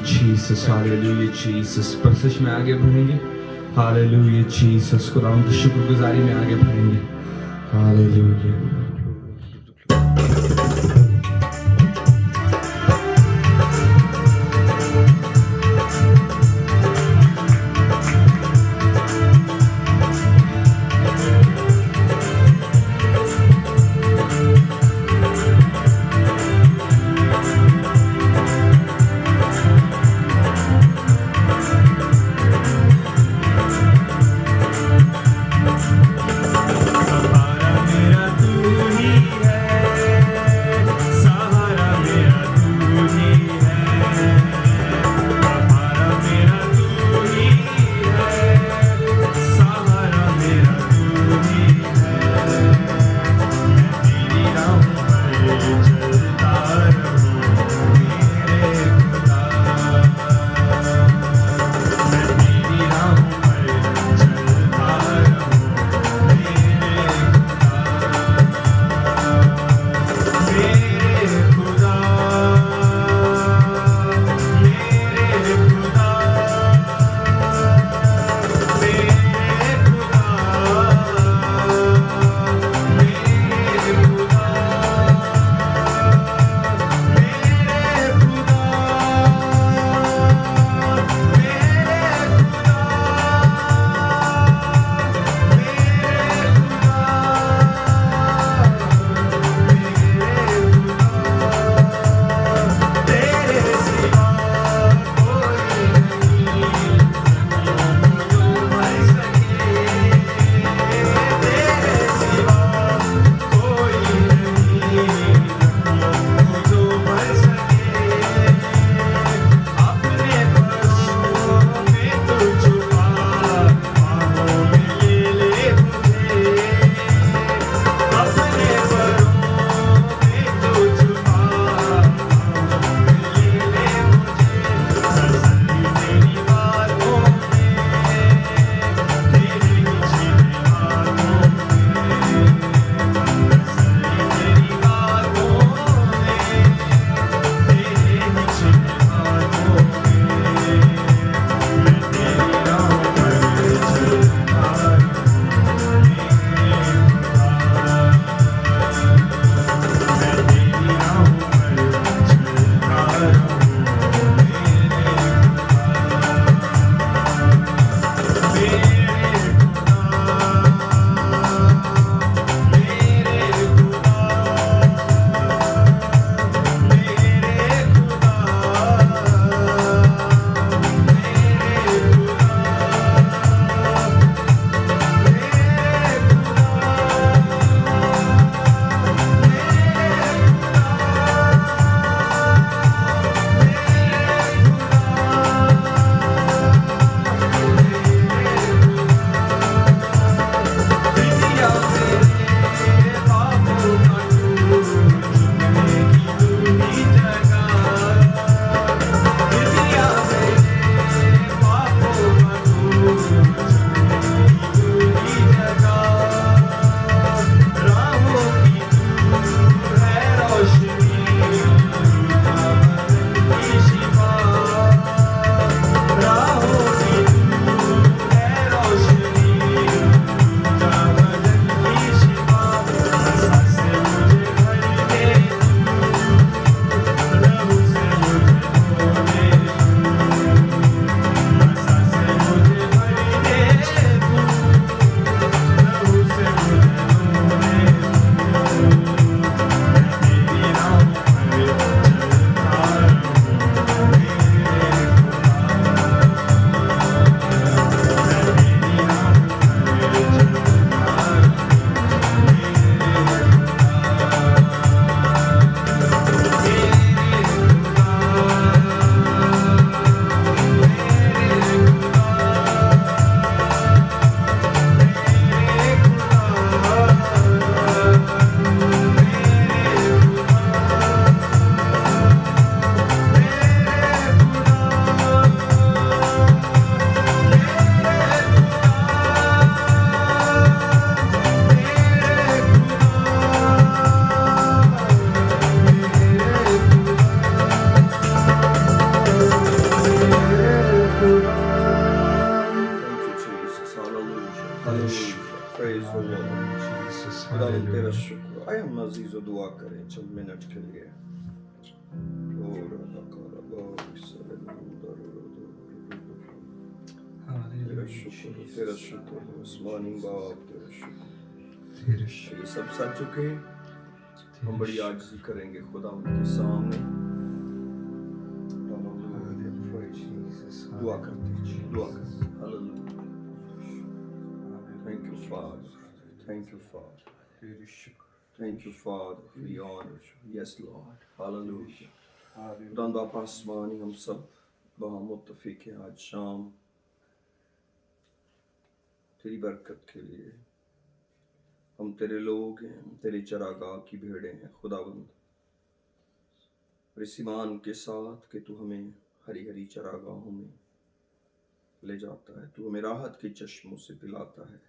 Jesus, hallelujah Jesus. پرسش میں آگے بڑھیں گے. Hallelujah Jesus. خدا ہم کی شکر گزاری میں آگے بڑھیں گے. Hallelujah. میرا تو خداوند تیرا شکر. آئے ہم عزیز و دعا کریں چند منٹ کے لیے. تیرا شکر، تیرا شکر آسمانی باپ، تیرا شکر. یہ سب سچ چکے، ہم بڑی عاجزی کریں گے خداوند کے سامنے. دعا کرتے، دعا کرتے. Thank you, Father. Thank you, Father. Thank you, Father. We honor you. Yes, Lord. Hallelujah. خداوند باپ آسمانی، ہم سب باہم متفق ہیں آج شام تیری برکت کے لیے. ہم تیرے لوگ ہیں، ہم تیرے چراگاہ کی بھیڑیں ہیں خداوند. اور اس ایمان کے ساتھ کہ تو ہمیں ہری ہری چراگاہوں میں لے جاتا ہے، تو ہمیں راحت کے چشموں سے پلاتا ہے.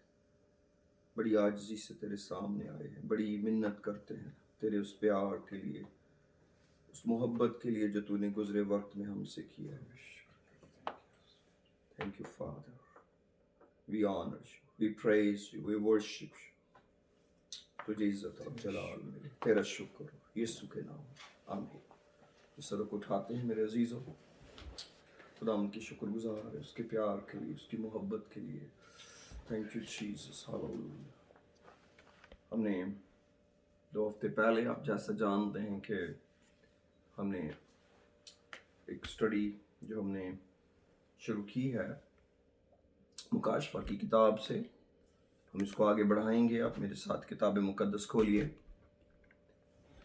بڑی عاجزی سے تیرے سامنے آئے ہیں، بڑی منت کرتے ہیں تیرے اس پیار کے لیے، اس محبت کے لیے جو تو نے گزرے وقت میں ہم سے کیا ہے. Thank you, Father. We honor you, we praise you, we worship you. تجھے عزت اور جلال ملے. تیرا شکر یسوع کے نام. آمین. اس سر کو اٹھاتے ہیں میرے عزیزوں. خدا ان کی شکر گزار ہے اس کے پیار کے لیے، اس کی محبت کے لیے. Thank you Jesus. ہاللیلویا. ہم نے 2 ہفتے پہلے، آپ جیسا جانتے ہیں کہ ہم نے ایک اسٹڈی جو ہم نے شروع کی ہے مکاشفہ کی کتاب سے، ہم اس کو آگے بڑھائیں گے. آپ میرے ساتھ کتاب مقدس کھولیے،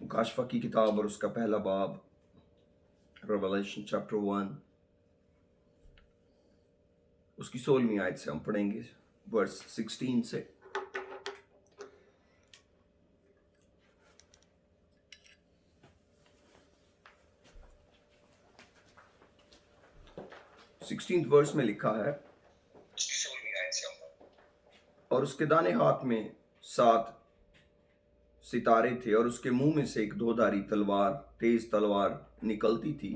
مکاشفہ کی کتاب اور اس کا پہلا باب، ریویلیشن چیپٹر 1، اس کی 16ویں آیت سے ہم پڑھیں گے، ورس 16 سے. ورس میں لکھا ہے، اور اس کے دانے ہاتھ میں 7 ستارے تھے، اور اس کے منہ میں سے ایک 2 دھاری تلوار، تیز تلوار نکلتی تھی،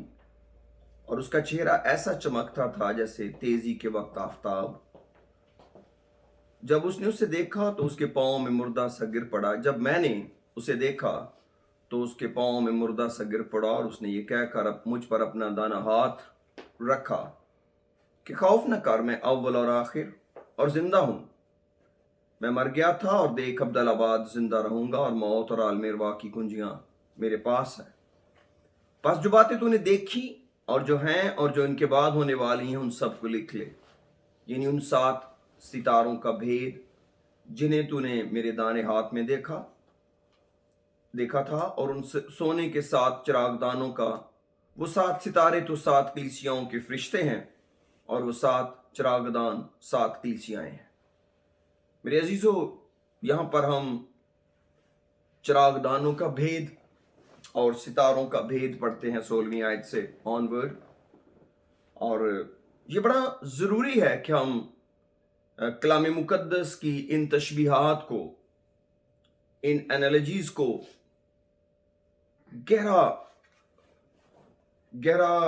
اور اس کا چہرہ ایسا چمکتا تھا جیسے تیزی کے وقت آفتاب. جب اس نے اسے دیکھا تو اس کے پاؤں میں مردہ سا گر پڑا. جب میں نے اسے دیکھا تو اس کے پاؤں میں مردہ سا گر پڑا، اور اس نے یہ کہہ کر مجھ پر اپنا دانا ہاتھ رکھا کہ خوف نہ کر، میں اول اور آخر اور زندہ ہوں. میں مر گیا تھا اور دیکھ ابدالآباد زندہ رہوں گا، اور موت اور عالم ارواح کی کنجیاں میرے پاس ہیں. پس جو باتیں تو نے دیکھی اور جو ہیں اور جو ان کے بعد ہونے والی ہیں، ان سب کو لکھ لے. یعنی ان 7 ستاروں کا بھید جنہیں تو نے میرے دانے ہاتھ میں دیکھا تھا، اور ان سونے کے 7 چراغ دانوں کا. وہ 7 ستارے تو 7 کلیسیاؤں کے فرشتے ہیں، اور وہ 7 چراغ دان 7 کلیسیائیں ہیں. میرے عزیزو، یہاں پر ہم چراغ دانوں کا بھید اور ستاروں کا بھید پڑھتے ہیں 16ویں آیت سے آن ورڈ. اور یہ بڑا ضروری ہے کہ ہم کلام مقدس کی ان تشبیہات کو، ان انالوجیز کو گہرا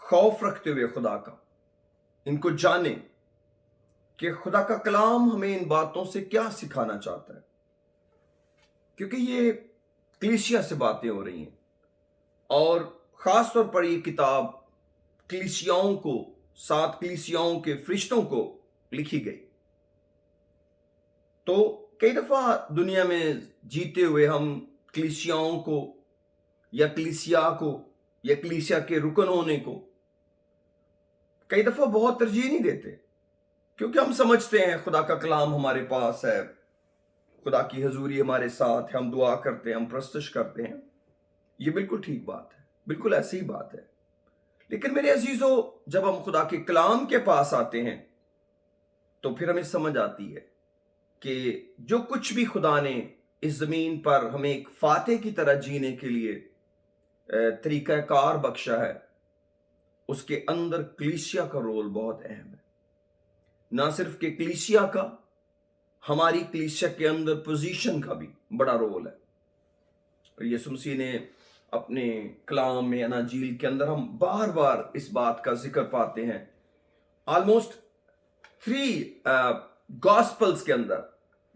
خوف رکھتے ہوئے خدا کا ان کو جانیں کہ خدا کا کلام ہمیں ان باتوں سے کیا سکھانا چاہتا ہے. کیونکہ یہ کلیسیا سے باتیں ہو رہی ہیں، اور خاص طور پر یہ کتاب کلیسیاؤں کو، 7 کلیسیاؤں کے فرشتوں کو لکھی گئی. تو کئی دفعہ دنیا میں جیتے ہوئے ہم کلیسیاؤں کو یا کلیسیا کو یا کلیسیا کے رکن ہونے کو کئی دفعہ بہت ترجیح نہیں دیتے، کیونکہ ہم سمجھتے ہیں خدا کا کلام ہمارے پاس ہے، خدا کی حضوری ہمارے ساتھ ہے، ہم دعا کرتے ہیں، ہم پرستش کرتے ہیں. یہ بالکل ٹھیک بات ہے، بالکل ایسی ہی بات ہے. لیکن میرے عزیزو، جب ہم خدا کے کلام کے پاس آتے ہیں تو پھر ہمیں سمجھ آتی ہے کہ جو کچھ بھی خدا نے اس زمین پر ہمیں ایک فاتح کی طرح جینے کے لیے طریقہ کار بخشا ہے، اس کے اندر کلیسیا کا رول بہت اہم ہے. نہ صرف کہ کلیسیا کا، ہماری کلیسیا کے اندر پوزیشن کا بھی بڑا رول ہے. اور یسوع مسیح نے اپنے کلام میں، اناجیل کے اندر ہم بار بار اس بات کا ذکر پاتے ہیں. آلموسٹ 3 گاسپلز کے اندر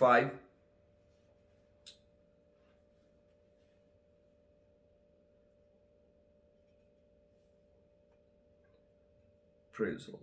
5। Praise the Lord.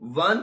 1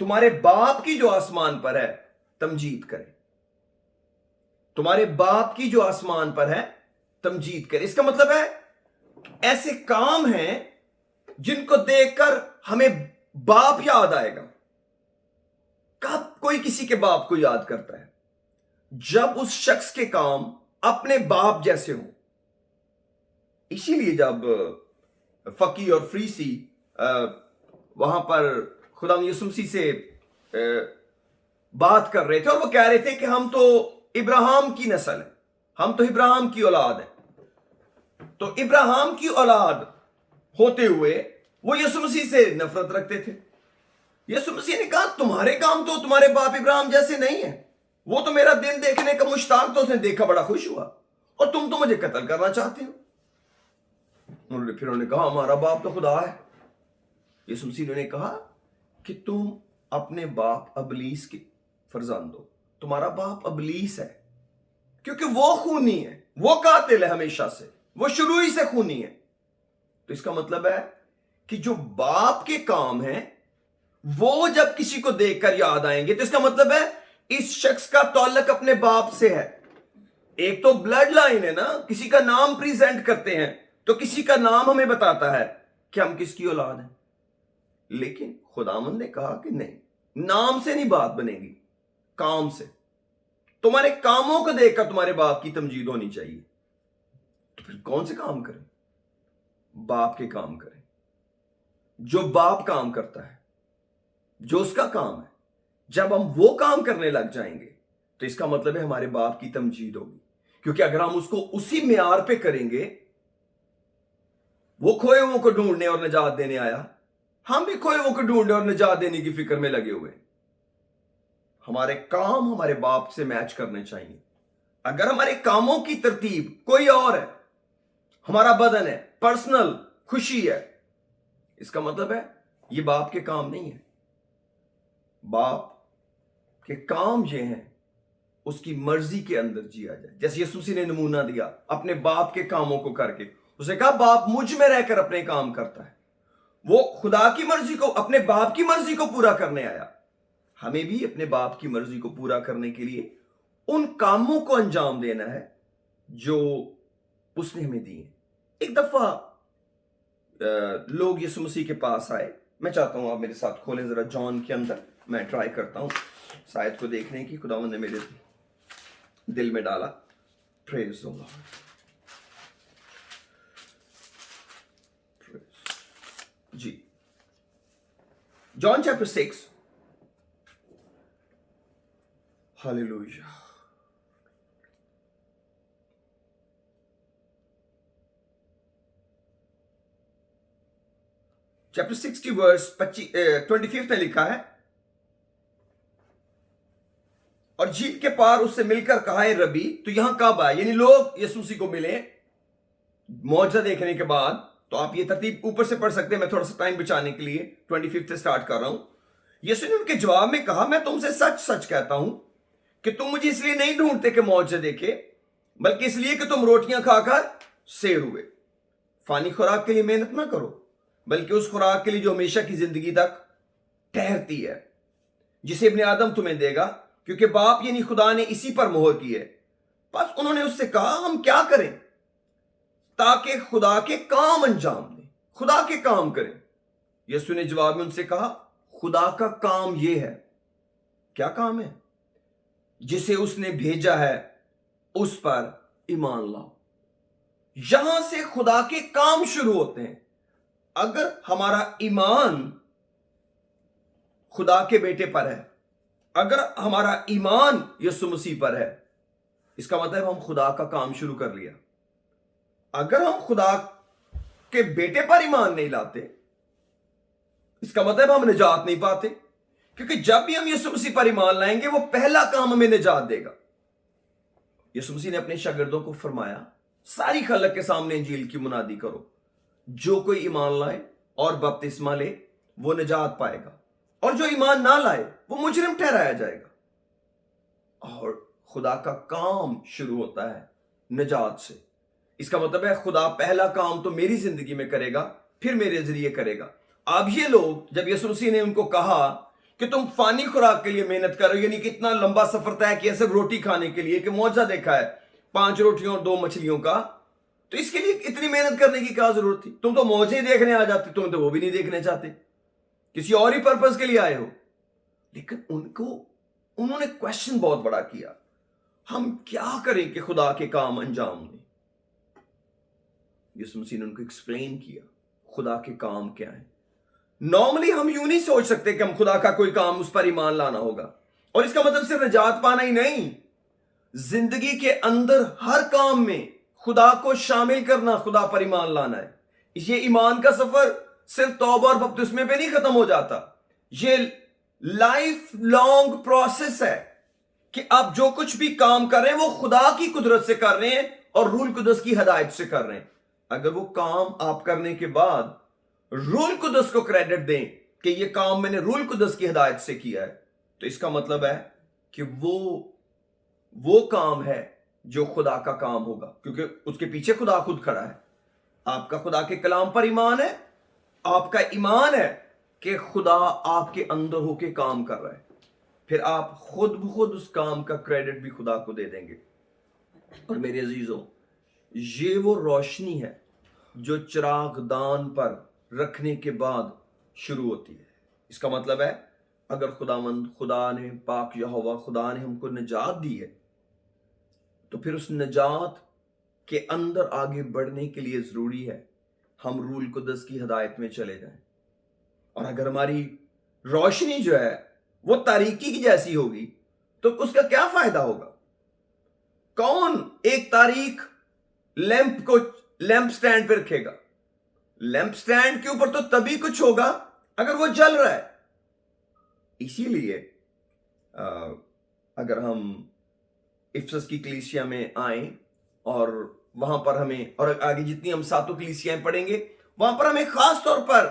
تمہارے باپ کی جو آسمان پر ہے تمجید کرے. تمہارے باپ کی جو آسمان پر ہے تمجید کرے. اس کا مطلب ہے ایسے کام ہیں جن کو دیکھ کر ہمیں باپ یاد آئے گا. کب کوئی کسی کے باپ کو یاد کرتا ہے؟ جب اس شخص کے کام اپنے باپ جیسے ہوں. اسی لیے جب فقی اور فریسی وہاں پر خدا یسوع مسیح سے بات کر رہے تھے اور وہ کہہ رہے تھے کہ ہم تو ابراہیم کی نسل ہیں, ہم تو ابراہیم کی اولاد ہیں. تو ابراہیم کی اولاد ہوتے ہوئے وہ یسوع مسیح سے نفرت رکھتے تھے. یسوع مسیح نے کہا تمہارے کام تو تمہارے باپ ابراہیم جیسے نہیں ہیں. وہ تو میرا دن دیکھنے کا مشتاق تو اس نے دیکھا بڑا خوش ہوا, اور تم تو مجھے قتل کرنا چاہتے ہو. پھر انہوں نے کہا ہمارا باپ تو خدا ہے. یسوع مسیح نے کہا کہ تم اپنے باپ ابلیس کے فرزند ہو. تمہارا باپ ابلیس ہے کیونکہ وہ خونی ہے, وہ قاتل ہے ہمیشہ سے, وہ شروع ہی سے خونی ہے. تو اس کا مطلب ہے کہ جو باپ کے کام ہیں وہ جب کسی کو دیکھ کر یاد آئیں گے تو اس کا مطلب ہے اس شخص کا تعلق اپنے باپ سے ہے. ایک تو بلڈ لائن ہے نا, کسی کا نام پریزنٹ کرتے ہیں تو کسی کا نام ہمیں بتاتا ہے کہ ہم کس کی اولاد ہیں. لیکن خداوند نے کہا کہ نہیں, نام سے نہیں بات بنے گی, کام سے. تمہارے کاموں کو دیکھ کر تمہارے باپ کی تمجید ہونی چاہیے. تو پھر کون سے کام کریں؟ باپ کے کام کریں. جو باپ کام کرتا ہے, جو اس کا کام ہے, جب ہم وہ کام کرنے لگ جائیں گے تو اس کا مطلب ہے ہمارے باپ کی تمجید ہوگی. کیونکہ اگر ہم اس کو اسی معیار پہ کریں گے, وہ کھوئے ہوئے کو ڈھونڈنے اور نجات دینے آیا, ہم بھی کھوئے ہوئے کو ڈھونڈنے اور نجات دینے کی فکر میں لگے ہوئے. ہمارے کام ہمارے باپ سے میچ کرنے چاہیے. اگر ہمارے کاموں کی ترتیب کوئی اور ہے, ہمارا بدن ہے, پرسنل خوشی ہے, اس کا مطلب ہے یہ باپ کے کام نہیں ہے. باپ کے کام یہ ہیں اس کی مرضی کے اندر جیا جائے. جیسے یسوع مسیح نے نمونہ دیا اپنے باپ کے کاموں کو کر کے. اس نے کہا باپ مجھ میں رہ کر اپنے کام کرتا ہے. وہ خدا کی مرضی کو, اپنے باپ کی مرضی کو پورا کرنے آیا. ہمیں بھی اپنے باپ کی مرضی کو پورا کرنے کے لیے ان کاموں کو انجام دینا ہے جو اس نے ہمیں دیے. ایک دفعہ لوگ یسوع مسیح کے پاس آئے. میں چاہتا ہوں آپ میرے ساتھ کھولیں ذرا جان کے اندر. میں ٹرائی کرتا ہوں شاید کو دیکھنے کی. خداوند نے میرے دل میں ڈالا. پریز دی لارڈ. جی, جان چیپٹر 6. ہاللویہ. چیپٹر 6 کی ورس 25 میں لکھا ہے, اور جھیل کے پار اس سے مل کر کہا اے ربی تو یہاں کب آئے. یعنی لوگ یسوع مسیح کو ملے معجزہ دیکھنے کے بعد. تو آپ یہ ترتیب اوپر سے پڑھ سکتے ہیں, میں تھوڑا سا ٹائم بچانے کے لیے 25 سے سٹارٹ کر رہا ہوں. یسوع نے ان کے جواب میں کہا میں تم سے سچ سچ کہتا ہوں کہ تم مجھے اس لیے نہیں ڈھونڈتے کہ معجزے دیکھے, بلکہ اس لیے کہ تم روٹیاں کھا کر سیر ہوئے. فانی خوراک کے لیے محنت نہ کرو, بلکہ اس خوراک کے لیے جو ہمیشہ کی زندگی تک ٹھہرتی ہے, جسے ابن آدم تمہیں دے گا, کیونکہ باپ یعنی خدا نے اسی پر مہر کی ہے. بس انہوں نے اس سے کہا ہم کیا کریں تاکہ خدا کے کام انجام دیں. خدا کے کام کریں. یسوع نے جواب میں ان سے کہا خدا کا کام یہ ہے. کیا کام ہے؟ جسے اس نے بھیجا ہے اس پر ایمان لاؤ. یہاں سے خدا کے کام شروع ہوتے ہیں. اگر ہمارا ایمان خدا کے بیٹے پر ہے, اگر ہمارا ایمان یسوع مسیح پر ہے, اس کا مطلب ہم خدا کا کام شروع کر لیا. اگر ہم خدا کے بیٹے پر ایمان نہیں لاتے, اس کا مطلب ہم نجات نہیں پاتے. کیونکہ جب بھی ہم یسوع مسیح پر ایمان لائیں گے وہ پہلا کام ہمیں نجات دے گا. یسوع مسیح نے اپنے شاگردوں کو فرمایا ساری خلق کے سامنے انجیل کی منادی کرو. جو کوئی ایمان لائے اور بپتسمہ لے وہ نجات پائے گا, اور جو ایمان نہ لائے وہ مجرم ٹھہرایا جائے گا. اور خدا کا کام شروع ہوتا ہے نجات سے. اس کا مطلب ہے خدا پہلا کام تو میری زندگی میں کرے گا, پھر میرے ذریعے کرے گا. اب یہ لوگ جب یسوع مسیح نے ان کو کہا کہ تم فانی خوراک کے لیے محنت کرو، یعنی کہ اتنا لمبا سفر طے کیا صرف روٹی کھانے کے لیے، کہ معجزہ دیکھا ہے 5 روٹیوں اور 2 مچھلیوں کا، تو اس کے لیے اتنی محنت کرنے کی کیا ضرورت تھی؟ تم تو معجزے دیکھنے آ جاتے، تم تو وہ بھی نہیں دیکھنے چاہتے، کسی اور ہی پرپز کے لیے آئے ہو۔ لیکن انہوں نے کویشچن بہت بڑا کیا، ہم کیا کریں کہ خدا کے کام انجام دیں؟ یسوع مسیح نے ان کو ایکسپلین کیا خدا کے کام کیا ہیں۔ نارملی ہم یوں نہیں سوچ سکتے کہ ہم خدا کا کوئی کام اس پر ایمان لانا ہوگا، اور اس کا مطلب صرف نجات پانا ہی نہیں، زندگی کے اندر ہر کام میں خدا کو شامل کرنا، خدا پر ایمان لانا ہے۔ یہ ایمان کا سفر صرف توبہ اور بپتسمے پہ نہیں ختم ہو جاتا، یہ لائف لانگ پروسیس ہے کہ آپ جو کچھ بھی کام کر رہے ہیں وہ خدا کی قدرت سے کر رہے ہیں اور روح القدس کی ہدایت سے کر رہے ہیں۔ اگر وہ کام آپ کرنے کے بعد روح القدس کو کریڈٹ دیں کہ یہ کام میں نے روح القدس کی ہدایت سے کیا ہے، تو اس کا مطلب ہے کہ وہ کام ہے جو خدا کا کام ہوگا، کیونکہ اس کے پیچھے خدا خود کھڑا ہے۔ آپ کا خدا کے کلام پر ایمان ہے، آپ کا ایمان ہے کہ خدا آپ کے اندر ہو کے کام کر رہا ہے، پھر آپ خود بخود اس کام کا کریڈٹ بھی خدا کو دے دیں گے۔ اور میرے عزیزوں، یہ وہ روشنی ہے جو چراغ دان پر رکھنے کے بعد شروع ہوتی ہے۔ اس کا مطلب ہے اگر خدا نے پاک یہوہ خدا نے ہم کو نجات دی ہے، تو پھر اس نجات کے اندر آگے بڑھنے کے لیے ضروری ہے ہم روح القدس کی ہدایت میں چلے جائیں۔ اور اگر ہماری روشنی جو ہے وہ تاریکی کی جیسی ہوگی تو اس کا کیا فائدہ ہوگا؟ کون ایک تاریک لیمپ سٹینڈ پہ رکھے گا؟ لیمپ سٹینڈ کے اوپر تو تبھی کچھ ہوگا اگر وہ جل رہا ہے۔ اسی لیے اگر ہم افسس کی کلیسیا میں آئیں اور وہاں پر ہمیں، اور آگے جتنی ہم 7 کلیسیاں پڑھیں گے وہاں پر ہمیں خاص طور پر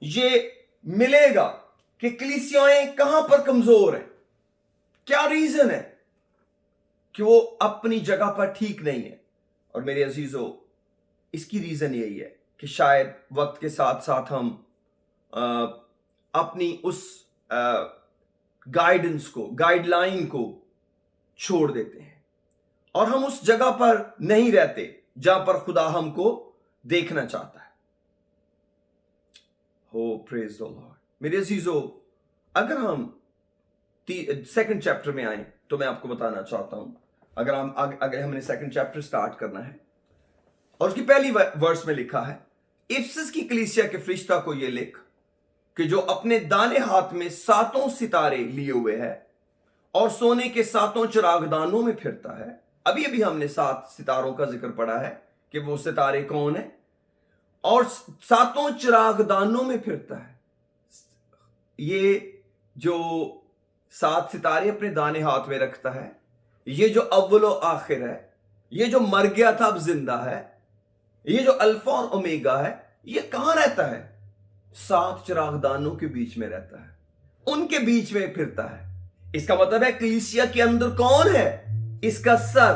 یہ ملے گا کہ کلیسیاں کہاں پر کمزور ہیں، کیا ریزن ہے کہ وہ اپنی جگہ پر ٹھیک نہیں ہے۔ اور میرے عزیزو، اس کی ریزن یہی ہے کہ شاید وقت کے ساتھ ساتھ ہم اپنی اس گائیڈ لائن کو چھوڑ دیتے ہیں، اور ہم اس جگہ پر نہیں رہتے جہاں پر خدا ہم کو دیکھنا چاہتا ہے۔ پریز دی لارڈ۔ میرے عزیزو، اگر ہم 2 چیپٹر میں آئیں تو میں آپ کو بتانا چاہتا ہوں، اگر ہم نے 2 چیپٹر سٹارٹ کرنا ہے، اور اس کی پہلی ورس میں لکھا ہے، افسس کی کلیسیا کے فرشتہ کو یہ لکھ کہ جو اپنے دانے ہاتھ میں 7 ستارے لیے ہوئے ہے اور سونے کے 7 چراغ دانوں میں پھرتا ہے۔ ابھی ہم نے 7 ستاروں کا ذکر پڑھا ہے کہ وہ ستارے کون ہیں، اور 7 چراغ دانوں میں پھرتا ہے۔ یہ جو 7 ستارے اپنے دانے ہاتھ میں رکھتا ہے، یہ جو اول و آخر ہے، یہ جو مر گیا تھا اب زندہ ہے، یہ جو الفا اور اومیگا ہے، یہ کہاں رہتا ہے؟ 7 چراغ دانوں کے بیچ میں رہتا ہے، ان کے بیچ میں پھرتا ہے۔ اس کا مطلب ہے کلیسیا کے اندر کون ہے؟ اس کا سر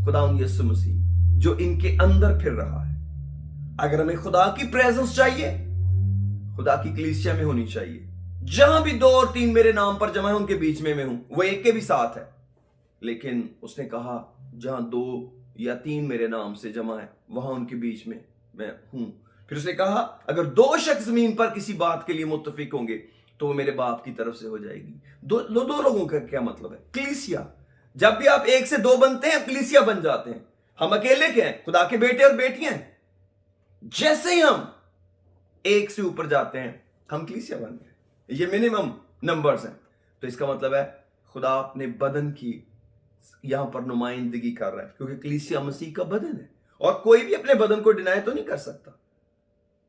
خداوند یسوع مسیح، جو ان کے اندر پھر رہا ہے۔ اگر ہمیں خدا کی پریزنس چاہیے، خدا کی کلیسیا میں ہونی چاہیے۔ جہاں بھی 2 اور 3 میرے نام پر جمع ہیں ان کے بیچ میں ہوں، وہ ایک کے بھی ساتھ ہے۔ لیکن اس نے کہا جہاں 2 یا 3 میرے نام سے جمع ہے وہاں ان کے بیچ میں ہوں۔ پھر اس نے کہا اگر 2 شخص زمین پر کسی بات کے لیے متفق ہوں گے تو وہ میرے باپ کی طرف سے ہو جائے گی۔ دو لوگوں کا کیا مطلب ہے؟ کلیسیا۔ جب بھی آپ 1 سے 2 بنتے ہیں کلیسیا بن جاتے ہیں۔ ہم اکیلے کے ہیں، خدا کے بیٹے اور بیٹیاں ہیں۔ جیسے ہی ہم 1 سے اوپر جاتے ہیں ہم کلیسیا بن گئے۔ یہ منیمم نمبرز ہیں۔ تو اس کا مطلب ہے خدا اپنے بدن کی یہاں پر نمائندگی کر رہا ہے، کیونکہ کلیسیا مسیح کا بدن ہے، اور کوئی بھی اپنے بدن کو ڈینائی تو نہیں کر سکتا۔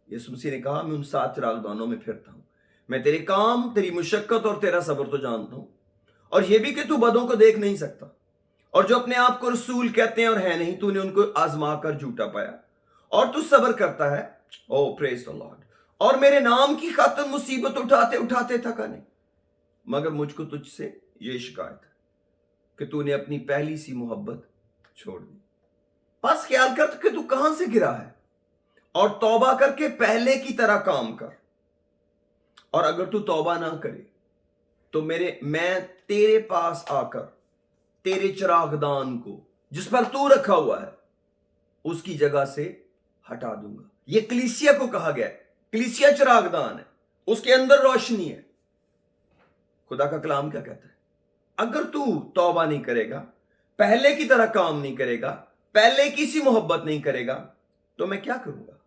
یسوع مسیح نے کہا میں ان 7 چراغ دانوں میں پھرتا ہوں، میں تیرے کام، تیری مشقت اور تیرا صبر تو جانتا ہوں، اور یہ بھی کہ تو بدوں کو دیکھ نہیں سکتا، اور جو اپنے آپ کو رسول کہتے ہیں اور ہے نہیں، تو نے ان کو آزما کر جھوٹا پایا، اور تو صبر کرتا ہے۔ پریز دی لارڈ۔ اور میرے نام کی خاطر مصیبت اٹھاتے اٹھاتے تھکا نہیں، مگر مجھ کو تجھ سے یہ شکایت ہے کہ تو نے اپنی پہلی سی محبت چھوڑ دی۔ بس خیال کر کہ تو کہاں سے گرا ہے، اور توبہ کر کے پہلے کی طرح کام کر۔ اور اگر تو توبہ نہ کرے تو میں تیرے پاس آ کر تیرے چراغدان کو جس پر تو رکھا ہوا ہے اس کی جگہ سے ہٹا دوں گا. یہ کلیسیا کو کہا گیا ہے. کلیسیا چراغدان ہے, اس کے اندر روشنی ہے. خدا کا کلام کیا کہتا ہے؟ اگر تو توبہ نہیں کرے گا, پہلے کی طرح کام نہیں کرے گا, پہلے کی سی محبت نہیں کرے گا, تو میں کیا کروں گا؟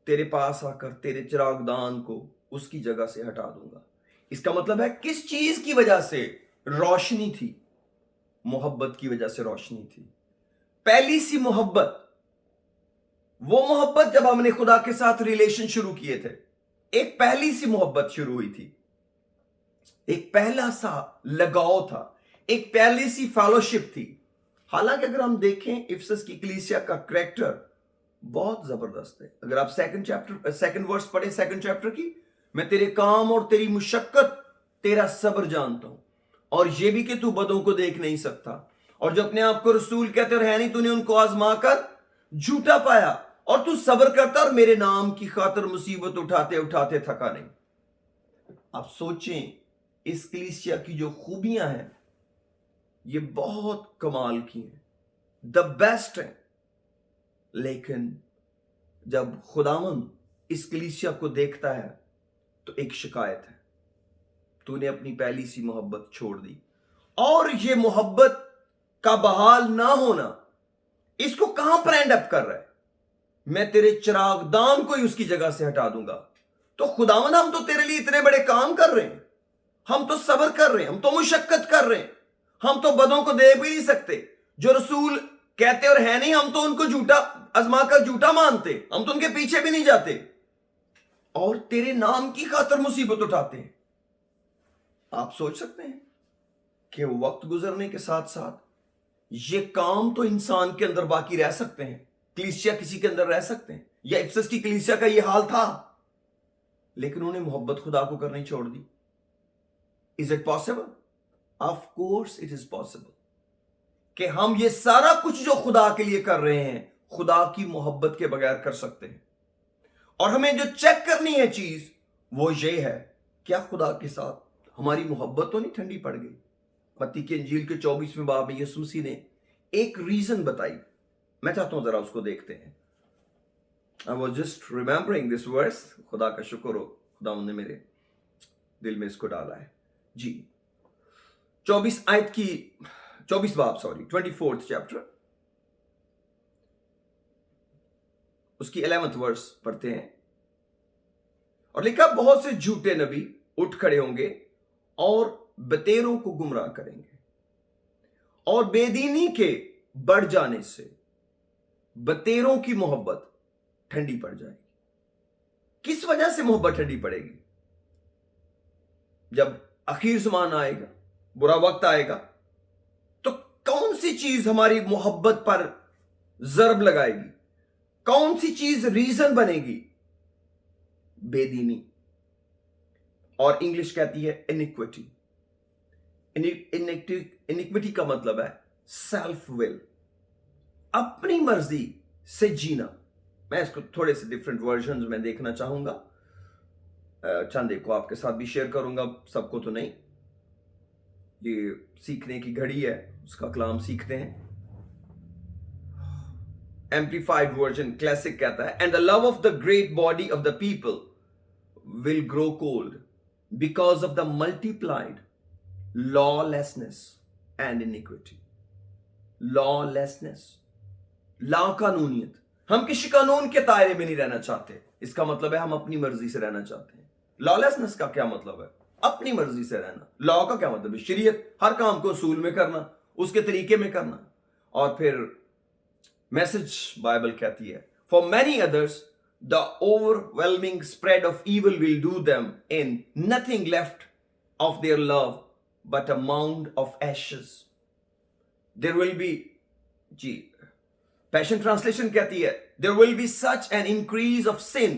تیرے پاس آ کر تیرے چراغدان کو اس کی جگہ سے ہٹا دوں گا. اس کا مطلب ہے کس چیز کی وجہ سے روشنی تھی؟ محبت کی وجہ سے روشنی تھی. پہلی سی محبت, وہ محبت جب ہم نے خدا کے ساتھ ریلیشن شروع کیے تھے, ایک پہلی سی محبت شروع ہوئی تھی, ایک پہلا سا لگاؤ تھا, ایک پہلی سی فیلوشپ تھی. حالانکہ اگر ہم دیکھیں افسس کی کلیسیا کا کریکٹر بہت زبردست ہے. اگر آپ سیکنڈ ورس پڑھیں سیکنڈ چیپٹر کی, میں تیرے کام اور تیری مشقت, تیرا صبر جانتا ہوں, اور یہ بھی کہ تو بدوں کو دیکھ نہیں سکتا, اور جو اپنے آپ کو رسول کہتے اور ہے نہیں, تو نے ان کو آزما کر جھوٹا پایا, اور تو صبر کرتا اور میرے نام کی خاطر مصیبت اٹھاتے اٹھاتے تھکا نہیں. آپ سوچیں اس کلیسیا کی جو خوبیاں ہیں یہ بہت کمال کی ہیں, دا بیسٹ ہیں. لیکن جب خداوند اس کلیسیا کو دیکھتا ہے تو ایک شکایت ہے, تو نے اپنی پہلی سی محبت چھوڑ دی. اور یہ محبت کا بحال نہ ہونا اس کو کہاں پر اینڈ اپ کر رہا ہے؟ میں تیرے چراغدان کو ہی اس کی جگہ سے ہٹا دوں گا. تو خداوند ہم تو تیرے لیے اتنے بڑے کام کر رہے ہیں, ہم تو صبر کر رہے ہیں, ہم تو مشقت کر رہے ہیں, ہم تو بدوں کو دے بھی نہیں سکتے, جو رسول کہتے اور ہے نہیں ہم تو ان کو جھوٹا آزما کر جھوٹا مانتے, ہم تو ان کے پیچھے بھی نہیں جاتے, اور تیرے نام کی خاطر مصیبت اٹھاتے ہیں. آپ سوچ سکتے ہیں کہ وقت گزرنے کے ساتھ ساتھ یہ کام تو انسان کے اندر باقی رہ سکتے ہیں, کلیسیا کسی کے اندر رہ سکتے ہیں, یا افسس کی کلیسیا کا یہ حال تھا, لیکن انہوں نے محبت خدا کو کرنی چھوڑ دی. Is it possible? Of course it is possible. کہ ہم یہ سارا کچھ جو خدا کے لیے کر رہے ہیں خدا کی محبت کے بغیر کر سکتے ہیں. اور ہمیں جو چیک کرنی ہے چیز وہ یہ ہے, کیا خدا کے ساتھ ہماری محبت تو نہیں ٹھنڈی پڑ گئی؟ متی کی انجیل کے 24ویں باب میں یسوع مسیح نے ایک ریزن بتائی, میں چاہتا ہوں ذرا اس کو دیکھتے ہیں. I was just remembering this verse. خدا کا شکر ہو, خدا نے میرے دل میں اس کو ڈالا ہے. جی 24 باب 24th چیپٹر, اس کی 11th ورس پڑھتے ہیں. اور لکھا, بہت سے جھوٹے نبی اٹھ کھڑے ہوں گے اور بتیروں کو گمراہ کریں گے, اور بے دینی کے بڑھ جانے سے بتیروں کی محبت ٹھنڈی پڑ جائے گی. کس وجہ سے محبت ٹھنڈی پڑے گی؟ جب اخیر زمان آئے گا, برا وقت آئے گا, تو کون سی چیز ہماری محبت پر ضرب لگائے گی؟ کون سی چیز ریزن بنے گی؟ بے دینی, اور انگلش کہتی ہے انیکوٹی. انیکوٹی کا مطلب ہے سیلف ول, اپنی مرضی سے جینا. میں اس کو تھوڑے سے ڈفرینٹ ورژنز میں دیکھنا چاہوں گا, چند ایک کو آپ کے ساتھ بھی شیئر کروں گا, سب کو تو نہیں. یہ سیکھنے کی گھڑی ہے, اس کا کلام سیکھتے ہیں. ایمپلیفائڈ ورژن کلاسک کہتا ہے, and the love of the great body of the people will grow cold because of the multiplied lawlessness and iniquity. lawlessness, لا قانونیت. ہم کسی قانون کے دائرے میں نہیں رہنا چاہتے, اس کا مطلب ہے ہم اپنی مرضی سے رہنا چاہتے ہیں. lawlessness کا کیا مطلب ہے؟ اپنی مرضی سے رہنا. لا کا کیا مطلب ہے؟ شریعت, ہر کام کو اصول میں کرنا, اس کے طریقے میں کرنا. اور پھر میسج بائبل کہتی ہے, for many others the overwhelming spread of evil will do them in nothing left of their love but a mound of ashes. There will be, جی پیشن ٹرانسلیشن کہتی ہے, there will be such an increase of sin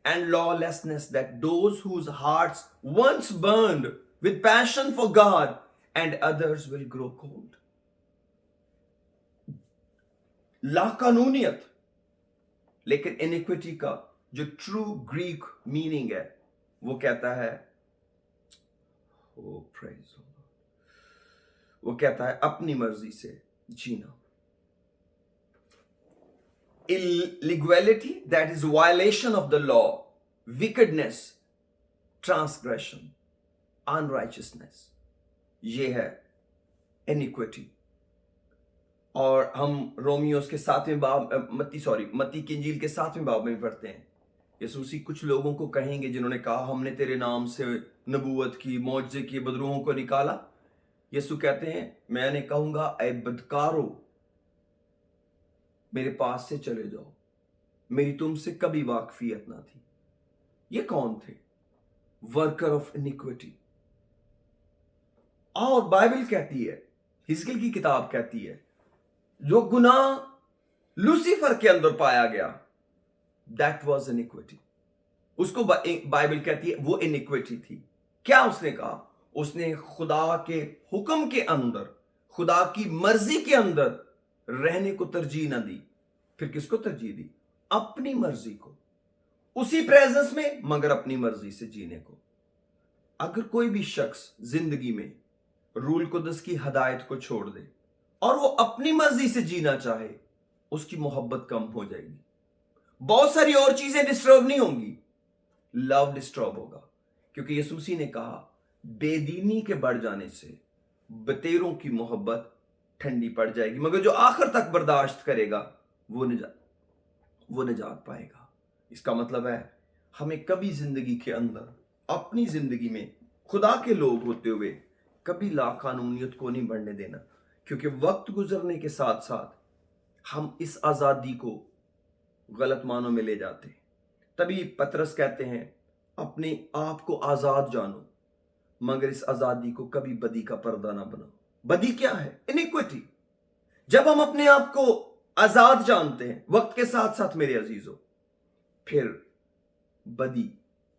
and lawlessness that those whose hearts once burned with passion for God and others will grow cold. لا قانونیت, لیکن انیکوٹی کا جو true Greek meaning ہے وہ کہتا ہے Oh, praise the Lord. وہ کہتا ہے اپنی مرضی سے جینا. Illegality, that is violation of the law, wickedness, transgression, unrighteousness, یہ ہے iniquity. اور ہم رومیوز کے 7ویں باب متی کی انجیل کے 7ویں باب میں پڑھتے ہیں یسوع مسیح کچھ لوگوں کو کہیں گے جنہوں نے کہا ہم نے تیرے نام سے نبوت کی، معجزے کیے، بدروحوں کو نکالا. یسوع کہتے ہیں میں نے کہوں گا اے بدکارو میرے پاس سے چلے جاؤ، میری تم سے کبھی واقفیت نہ تھی. یہ کون تھے؟ Worker of iniquity. اور بائبل کہتی ہے، حزقیل کی کتاب کہتی ہے جو گناہ لوسیفر کے اندر پایا گیا that was iniquity. اس کو بائبل کہتی ہے وہ انیکوٹی تھی. کیا اس نے کہا؟ اس نے خدا کے حکم کے اندر، خدا کی مرضی کے اندر رہنے کو ترجیح نہ دی. پھر کس کو ترجیح دی؟ اپنی مرضی کو، اسی پریزنس میں مگر اپنی مرضی سے جینے کو. اگر کوئی بھی شخص زندگی میں رول قدس کی ہدایت کو چھوڑ دے اور وہ اپنی مرضی سے جینا چاہے، اس کی محبت کم ہو جائے گی. بہت ساری اور چیزیں ڈسٹرب نہیں ہوں گی، لو ڈسٹرب ہوگا. کیونکہ یسوع مسیح نے کہا بے دینی کے بڑھ جانے سے بتیروں کی محبت ٹھنڈی پڑ جائے گی، مگر جو آخر تک برداشت کرے گا وہ نجات پائے گا. اس کا مطلب ہے ہمیں کبھی زندگی کے اندر، اپنی زندگی میں خدا کے لوگ ہوتے ہوئے کبھی لا قانونیت کو نہیں بڑھنے دینا. کیونکہ وقت گزرنے کے ساتھ ساتھ ہم اس آزادی کو غلط معنوں میں لے جاتے ہیں. تبھی پطرس کہتے ہیں اپنے آپ کو آزاد جانو مگر اس آزادی کو کبھی بدی کا پردہ نہ بناؤ. بدی کیا ہے؟ انیکوٹی. جب ہم اپنے آپ کو آزاد جانتے ہیں وقت کے ساتھ ساتھ میرے عزیزو، پھر بدی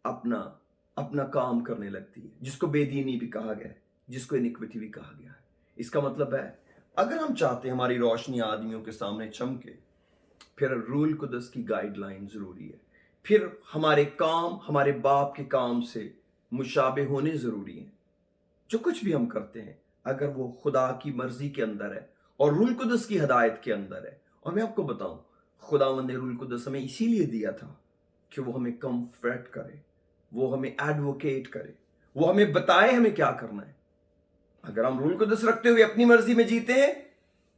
اپنا کام کرنے لگتی ہے، جس کو بے دینی بھی کہا گیا ہے، جس کو انیکوٹی بھی کہا گیا ہے. اس کا مطلب ہے اگر ہم چاہتے ہیں ہماری روشنی آدمیوں کے سامنے چمکے، پھر رول قدس کی گائیڈ لائن ضروری ہے. پھر ہمارے کام ہمارے باپ کے کام سے مشابہ ہونے ضروری ہیں. جو کچھ بھی ہم کرتے ہیں اگر وہ خدا کی مرضی کے اندر ہے اور رول قدس کی ہدایت کے اندر ہے. اور میں آپ کو بتاؤں خداوند نے رول قدس ہمیں اسی لیے دیا تھا کہ وہ ہمیں کمفرٹ کرے، وہ ہمیں ایڈوکیٹ کرے، وہ ہمیں بتائے ہمیں کیا کرنا ہے. اگر ہم رول قدس رکھتے ہوئے اپنی مرضی میں جیتے ہیں،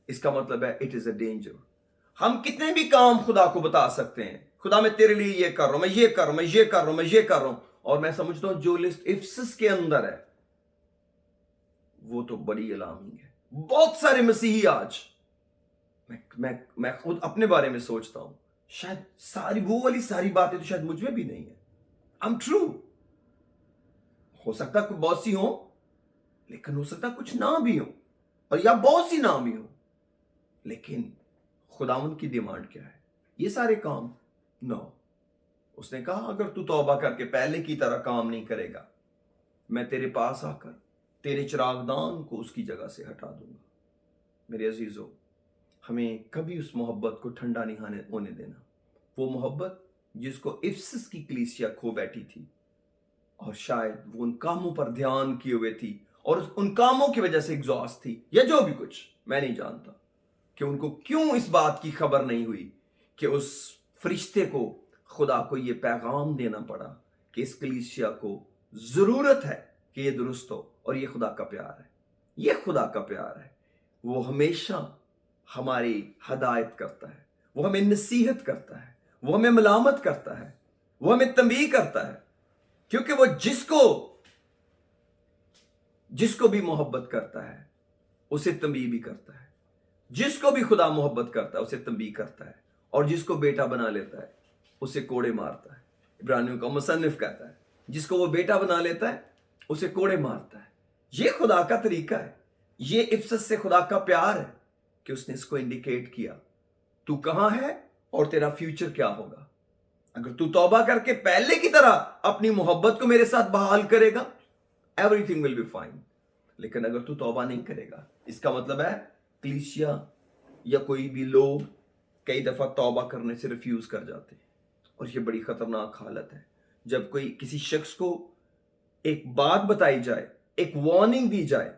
اس کا مطلب ہے اٹ از اے ڈینجر. ہم کتنے بھی کام خدا کو بتا سکتے ہیں، خدا میں تیرے لیے یہ کر رہا ہوں، میں یہ کر رہا ہوں، میں یہ کر رہا ہوں، میں یہ کر رہا ہوں. اور میں سمجھتا ہوں جو لسٹ افسس کے اندر ہے وہ تو بڑی الارمنگ ہے. بہت سارے مسیحی آج، میں خود اپنے بارے میں سوچتا ہوں شاید وہ والی ساری باتیں تو شاید مجھ میں بھی نہیں ہیں. I'm true. ہو سکتا ہے بہت سی ہوں، لیکن ہو سکتا کچھ نہ بھی ہوں، اور یا بہت سی نہ بھی ہوں. لیکن خداوند کی ڈیمانڈ کیا ہے؟ یہ سارے کام نو. اس نے کہا اگر تو توبہ کر کے پہلے کی طرح کام نہیں کرے گا، میں تیرے پاس آ کر تیرے چراغدان کو اس کی جگہ سے ہٹا دوں گا. میرے عزیزو، ہمیں کبھی اس محبت کو ٹھنڈا نہیں ہونے دینا. وہ محبت جس کو افسس کی کلیسیا کھو بیٹھی تھی، اور شاید وہ ان کاموں پر دھیان کیے ہوئے تھی اور ان کاموں کی وجہ سے ایگزاسٹ تھی، یا جو بھی کچھ، میں نہیں جانتا کہ ان کو کیوں اس بات کی خبر نہیں ہوئی کہ اس فرشتے کو خدا کو یہ پیغام دینا پڑا کہ اس کلیسیا کو ضرورت ہے کہ یہ درست ہو. اور یہ خدا کا پیار ہے، یہ خدا کا پیار ہے. وہ ہمیشہ ہماری ہدایت کرتا ہے، وہ ہمیں نصیحت کرتا ہے، وہ ہمیں ملامت کرتا ہے، وہ ہمیں تنبیہ کرتا ہے. کیونکہ وہ جس کو بھی محبت کرتا ہے اسے تنبیہ بھی کرتا ہے. جس کو بھی خدا محبت کرتا ہے اسے تنبیہ کرتا ہے، اور جس کو بیٹا بنا لیتا ہے اسے کوڑے مارتا ہے. عبرانیوں کا مصنف کہتا ہے جس کو وہ بیٹا بنا لیتا ہے اسے کوڑے مارتا ہے. یہ خدا کا طریقہ ہے. یہ افسس سے خدا کا پیار ہے کہ اس نے اس کو انڈیکیٹ کیا تو کہاں ہے اور تیرا فیوچر کیا ہوگا. اگر تو توبہ کر کے پہلے کی طرح اپنی محبت کو میرے ساتھ بحال کرے گا، everything will be fine. لیکن اگر تو توبہ نہیں کرے گا، اس کا مطلب ہے کلیسیا یا کوئی بھی لوگ کئی دفعہ توبہ کرنے سے ریفیوز کر جاتے ہیں. اور یہ بڑی خطرناک حالت ہے جب کوئی کسی شخص کو ایک بات بتائی جائے، ایک وارننگ دی جائے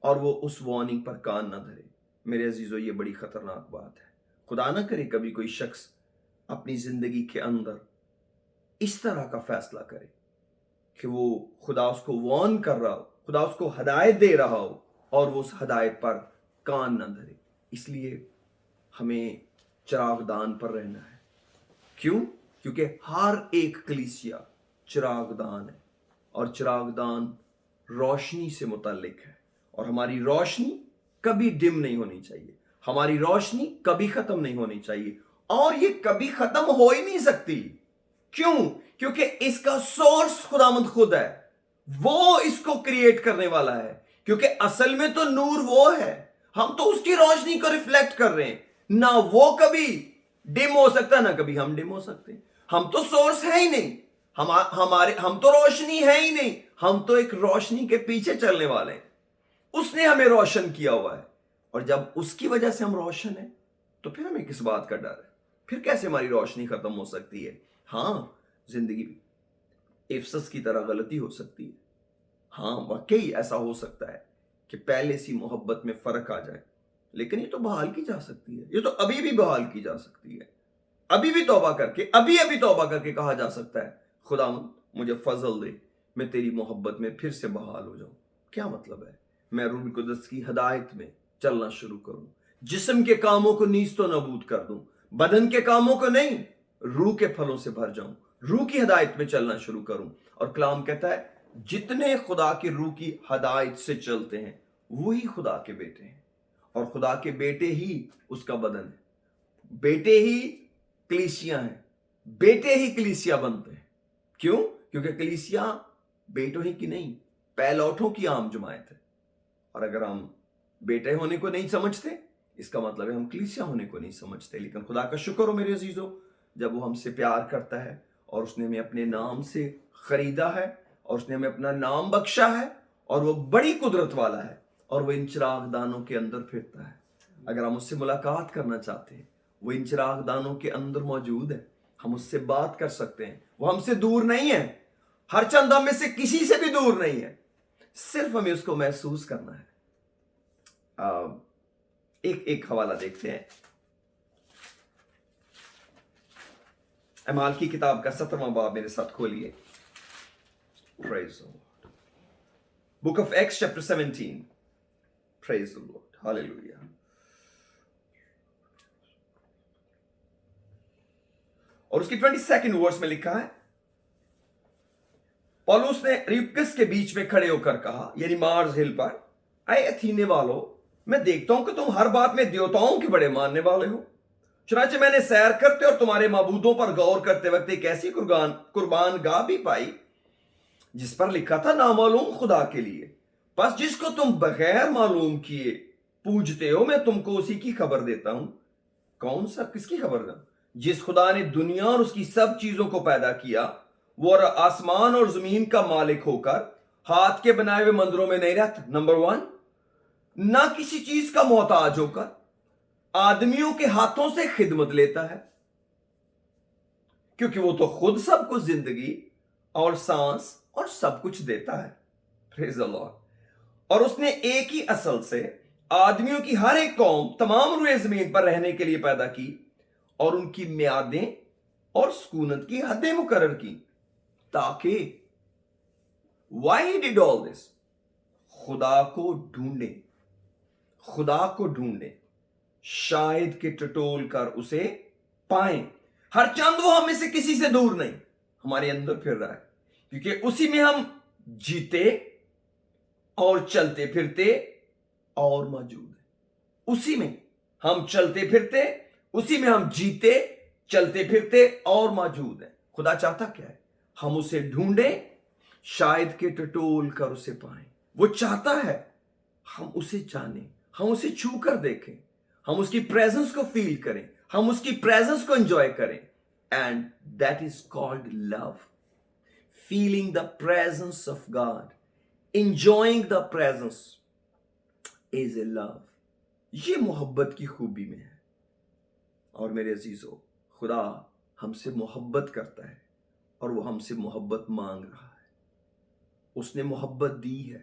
اور وہ اس وارننگ پر کان نہ دھرے. میرے عزیزو یہ بڑی خطرناک بات ہے. خدا نہ کرے کبھی کوئی شخص اپنی زندگی کے اندر اس طرح کا فیصلہ کرے کہ وہ خدا اس کو وارن کر رہا ہو, خدا اس کو ہدایت دے رہا ہو اور وہ اس ہدایت پر کان نہ دھرے. اس لیے ہمیں چراغ دان پر رہنا ہے. کیوں؟ کیونکہ ہر ایک کلیسیا چراغ دان ہے اور چراغ دان روشنی سے متعلق ہے, اور ہماری روشنی کبھی ڈم نہیں ہونی چاہیے, ہماری روشنی کبھی ختم نہیں ہونی چاہیے, اور یہ کبھی ختم ہو ہی نہیں سکتی. کیوں؟ کیونکہ اس کا سورس خداوند خود ہے, وہ اس کو کریٹ کرنے والا ہے. کیونکہ اصل میں تو نور وہ ہے, ہم تو اس کی روشنی کو ریفلیکٹ کر رہے ہیں. نہ وہ کبھی ڈم ہو سکتا, نہ کبھی ہم ڈم ہو سکتے. ہم تو سورس ہے ہی نہیں, ہم تو روشنی ہے ہی نہیں, ہم تو ایک روشنی کے پیچھے چلنے والے ہیں. اس نے ہمیں روشن کیا ہوا ہے, اور جب اس کی وجہ سے ہم روشن ہیں تو پھر ہمیں کس بات کا ڈر ہے؟ پھر کیسے ہماری روشنی ختم ہو سکتی ہے؟ ہاں, زندگی افسس کی طرح غلطی ہو سکتی ہے. ہاں, واقعی ایسا ہو سکتا ہے کہ پہلے سی محبت میں فرق آ جائے, لیکن یہ تو بحال کی جا سکتی ہے, یہ تو ابھی بھی بحال کی جا سکتی ہے. ابھی بھی توبہ کر کے, ابھی توبہ کر کے کہا جا سکتا ہے, خدا مجھے فضل دے, میں تیری محبت میں پھر سے بحال ہو جاؤں. کیا مطلب ہے؟ میں روح القدس کی ہدایت میں چلنا شروع کروں, جسم کے کاموں کو نیست و نابود کر دوں, بدن کے کاموں کو نہیں, روح کے پھلوں سے بھر جاؤں, روح کی ہدایت میں چلنا شروع کروں. اور کلام کہتا ہے جتنے خدا کی روح کی ہدایت سے چلتے ہیں وہی خدا کے بیٹے ہیں, اور خدا کے بیٹے ہی اس کا بدن ہے. بیٹے ہی کلیسیا ہیں, بیٹے ہی کلیسیا بنتے ہیں. کیوں؟ کیونکہ کلیسیا بیٹوں ہی کی نہیں, پیلوٹوں کی عام جماعت ہے. اور اگر ہم بیٹے ہونے کو نہیں سمجھتے, اس کا مطلب ہے ہم کلیسیا ہونے کو نہیں سمجھتے. لیکن خدا کا شکر ہو میرے عزیزو, جب وہ ہم سے پیار کرتا ہے اور اس نے ہمیں اپنے نام سے خریدا ہے اور اس نے ہمیں اپنا نام بخشا ہے, اور وہ بڑی قدرت والا ہے, اور وہ ان چراغ دانوں کے اندر پھرتا ہے. اگر ہم اس سے ملاقات کرنا چاہتے ہیں, وہ ان چراغ دانوں کے اندر موجود ہے, ہم اس سے بات کر سکتے ہیں. وہ ہم سے دور نہیں ہے, ہر چند ہم میں سے کسی سے بھی دور نہیں ہے, صرف ہمیں اس کو محسوس کرنا ہے. ایک حوالہ دیکھتے ہیں, اعمال کی کتاب کا 17واں باب میرے ساتھ کھولیے. Praise the Lord. Book of Acts chapter 17. Praise the Lord. Hallelujah. اور اس کی 22nd ورس میں لکھا ہے, پولس نے ریپکس کے بیچ میں کھڑے ہو کر کہا, یعنی مارز ہل پر, اے اتھینے والو, میں دیکھتا ہوں کہ تم ہر بات میں دیوتاؤں کے بڑے ماننے والے ہو. چنانچہ میں نے سیر کرتے اور تمہارے معبودوں پر غور کرتے وقت ایک ایسی قربان گاہ بھی پائی جس پر لکھا تھا نامعلوم خدا کے لیے. بس جس کو تم بغیر معلوم کیے پوجتے ہو, میں تم کو اسی کی خبر دیتا ہوں. کون سا؟ کس کی خبر دوں؟ جس خدا نے دنیا اور اس کی سب چیزوں کو پیدا کیا, وہ آسمان اور زمین کا مالک ہو کر ہاتھ کے بنائے ہوئے مندروں میں نہیں رہتا. نمبر 1, نہ کسی چیز کا محتاج ہو کر آدمیوں کے ہاتھوں سے خدمت لیتا ہے, کیونکہ وہ تو خود سب کو زندگی اور سانس اور سب کچھ دیتا ہے. Praise the Lord. اور اس نے ایک ہی اصل سے آدمیوں کی ہر ایک قوم تمام روئے زمین پر رہنے کے لیے پیدا کی, اور ان کی میعادیں اور سکونت کی حدیں مقرر کی, تاکہ why he did all this, خدا کو ڈھونڈیں, شاید کہ ٹٹول کر اسے پائیں. ہر چند وہ ہم میں سے کسی سے دور نہیں, ہمارے اندر پھر رہا ہے, کیونکہ اسی میں ہم جیتے اور چلتے پھرتے اور موجود ہیں. اسی میں ہم چلتے پھرتے, اسی میں ہم جیتے, چلتے پھرتے اور موجود ہیں. خدا چاہتا کیا ہے؟ ہم اسے ڈھونڈیں, شاید کہ ٹٹول کر اسے پائیں. وہ چاہتا ہے ہم اسے جانیں, ہم اسے چھو کر دیکھیں, ہم اس کی پریزنس کو فیل کریں, ہم اس کی پریزنس کو انجوائے کریں. And that is called love. Feeling the presence of God, enjoying the presence is a love. یہ محبت کی خوبی میں ہے. اور میرے عزیزو, خدا ہم سے محبت کرتا ہے, اور وہ ہم سے محبت مانگ رہا ہے. اس نے محبت دی ہے,